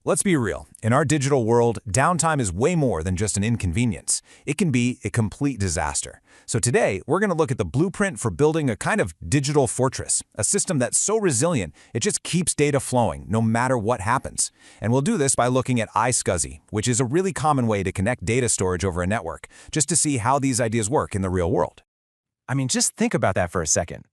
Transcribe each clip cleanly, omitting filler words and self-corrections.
Let's be real. In our digital world, downtime is way more than just an inconvenience. It can be a complete disaster. So today, we're going to look at the blueprint for building a kind of digital fortress, a system that's so resilient, it just keeps data flowing no matter what happens. And we'll do this by looking at iSCSI, which is a really common way to connect data storage over a network, just to see how these ideas work in the real world. I mean, just think about that for a second.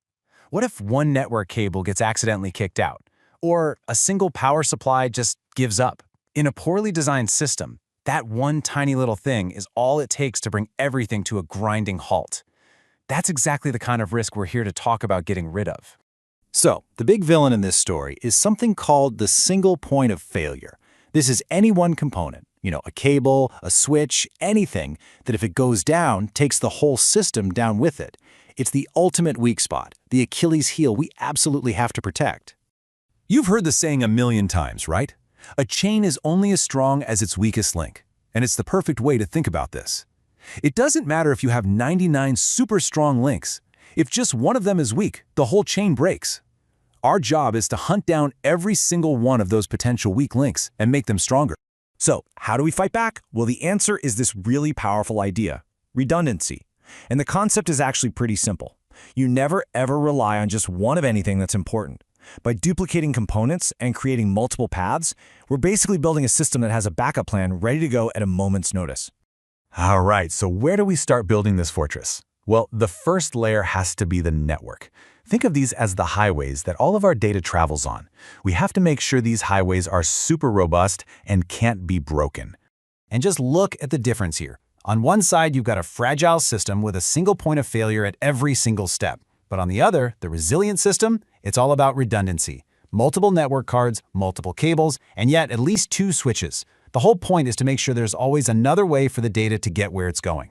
What if one network cable gets accidentally kicked out? Or a single power supply just gives up? In a poorly designed system, that one tiny little thing is all it takes to bring everything to a grinding halt. That's exactly the kind of risk we're here to talk about getting rid of. So, the big villain in this story is something called the single point of failure. This is any one component, a cable, a switch, anything that if it goes down, takes the whole system down with it. It's the ultimate weak spot, the Achilles heel we absolutely have to protect. You've heard the saying a million times, right? A chain is only as strong as its weakest link, and it's the perfect way to think about this. It doesn't matter if you have 99 super strong links. If just one of them is weak, the whole chain breaks. Our job is to hunt down every single one of those potential weak links and make them stronger. So, how do we fight back? Well, the answer is this really powerful idea, redundancy. And the concept is actually pretty simple. You never ever rely on just one of anything that's important. By duplicating components and creating multiple paths, we're basically building a system that has a backup plan ready to go at a moment's notice. All right, so where do we start building this fortress? Well, the first layer has to be the network. Think of these as the highways that all of our data travels on. We have to make sure these highways are super robust and can't be broken. And just look at the difference here. On one side, you've got a fragile system with a single point of failure at every single step. But on the other, the resilient system, it's all about redundancy. Multiple network cards, multiple cables, and yet at least two switches. The whole point is to make sure there's always another way for the data to get where it's going.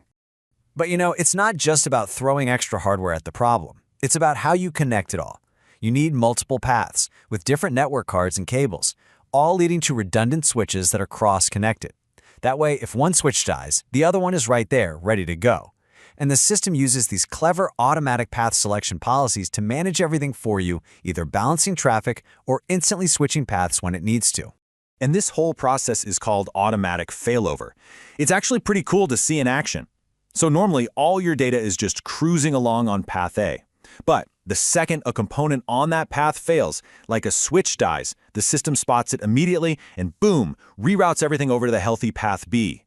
But it's not just about throwing extra hardware at the problem. It's about how you connect it all. You need multiple paths with different network cards and cables, all leading to redundant switches that are cross-connected. That way, if one switch dies, the other one is right there, ready to go. And the system uses these clever automatic path selection policies to manage everything for you, either balancing traffic or instantly switching paths when it needs to. And this whole process is called automatic failover. It's actually pretty cool to see in action. So normally, all your data is just cruising along on path A. But the second a component on that path fails, like a switch dies, the system spots it immediately and boom, reroutes everything over to the healthy path B.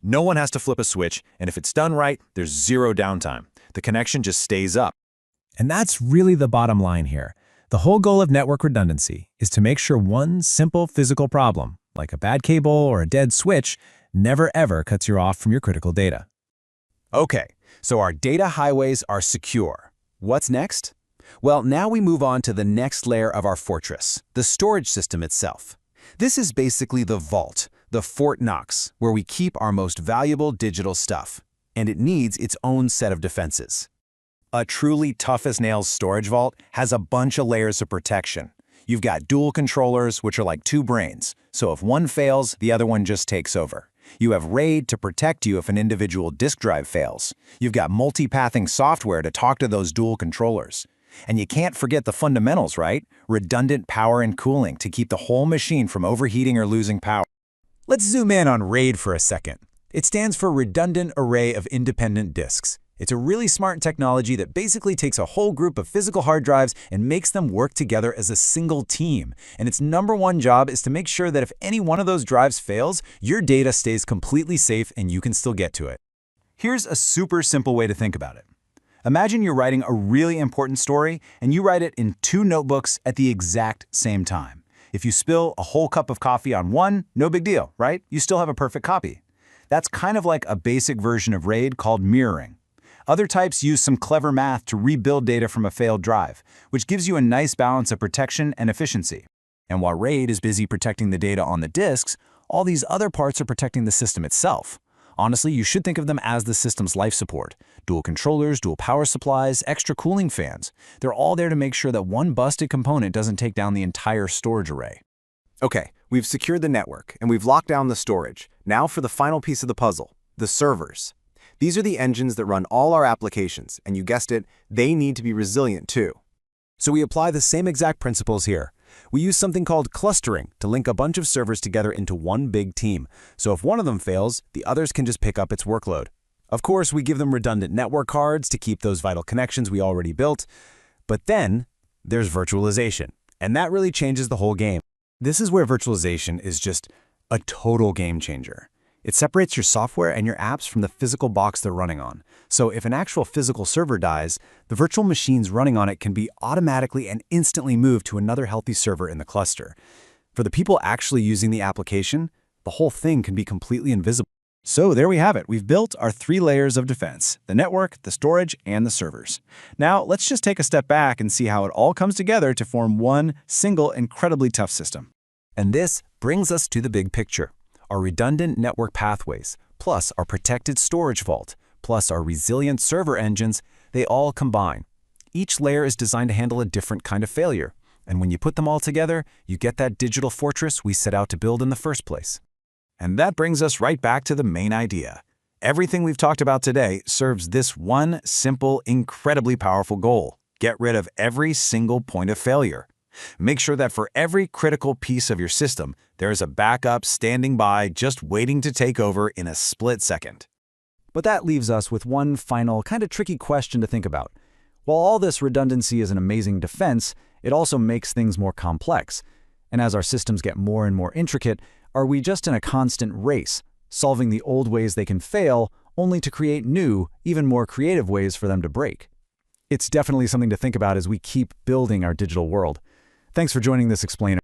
No one has to flip a switch, and if it's done right, there's zero downtime. The connection just stays up. And that's really the bottom line here. The whole goal of network redundancy is to make sure one simple physical problem, like a bad cable or a dead switch, never ever cuts you off from your critical data. Okay, so our data highways are secure. What's next? Well, now we move on to the next layer of our fortress, the storage system itself. This is basically the vault, the Fort Knox, where we keep our most valuable digital stuff. And it needs its own set of defenses. A truly tough-as-nails storage vault has a bunch of layers of protection. You've got dual controllers, which are like two brains, so if one fails, the other one just takes over. You have RAID to protect you if an individual disk drive fails. You've got multipathing software to talk to those dual controllers. And you can't forget the fundamentals, right? Redundant power and cooling to keep the whole machine from overheating or losing power. Let's zoom in on RAID for a second. It stands for Redundant Array of Independent Disks. It's a really smart technology that basically takes a whole group of physical hard drives and makes them work together as a single team. And its number one job is to make sure that if any one of those drives fails, your data stays completely safe and you can still get to it. Here's a super simple way to think about it. Imagine you're writing a really important story and you write it in two notebooks at the exact same time. If you spill a whole cup of coffee on one, no big deal, right? You still have a perfect copy. That's kind of like a basic version of RAID called mirroring. Other types use some clever math to rebuild data from a failed drive, which gives you a nice balance of protection and efficiency. And while RAID is busy protecting the data on the disks, all these other parts are protecting the system itself. Honestly, you should think of them as the system's life support. Dual controllers, dual power supplies, extra cooling fans. They're all there to make sure that one busted component doesn't take down the entire storage array. Okay, we've secured the network, and we've locked down the storage. Now for the final piece of the puzzle, the servers. These are the engines that run all our applications, and you guessed it, they need to be resilient too. So we apply the same exact principles here. We use something called clustering to link a bunch of servers together into one big team. So if one of them fails, the others can just pick up its workload. Of course, we give them redundant network cards to keep those vital connections we already built. But then there's virtualization, and that really changes the whole game. This is where virtualization is just a total game changer. It separates your software and your apps from the physical box they're running on. So if an actual physical server dies, the virtual machines running on it can be automatically and instantly moved to another healthy server in the cluster. For the people actually using the application, the whole thing can be completely invisible. So there we have it. We've built our 3 layers of defense: the network, the storage, and the servers. Now let's just take a step back and see how it all comes together to form one single, incredibly tough system. And this brings us to the big picture. Our redundant network pathways, plus our protected storage vault, plus our resilient server engines, they all combine. Each layer is designed to handle a different kind of failure. And when you put them all together, you get that digital fortress we set out to build in the first place. And that brings us right back to the main idea. Everything we've talked about today serves this one simple, incredibly powerful goal: get rid of every single point of failure. Make sure that for every critical piece of your system, there is a backup standing by, just waiting to take over in a split second. But that leaves us with one final, kind of tricky question to think about. While all this redundancy is an amazing defense, it also makes things more complex. And as our systems get more and more intricate, are we just in a constant race, solving the old ways they can fail, only to create new, even more creative ways for them to break? It's definitely something to think about as we keep building our digital world. Thanks for joining this explainer.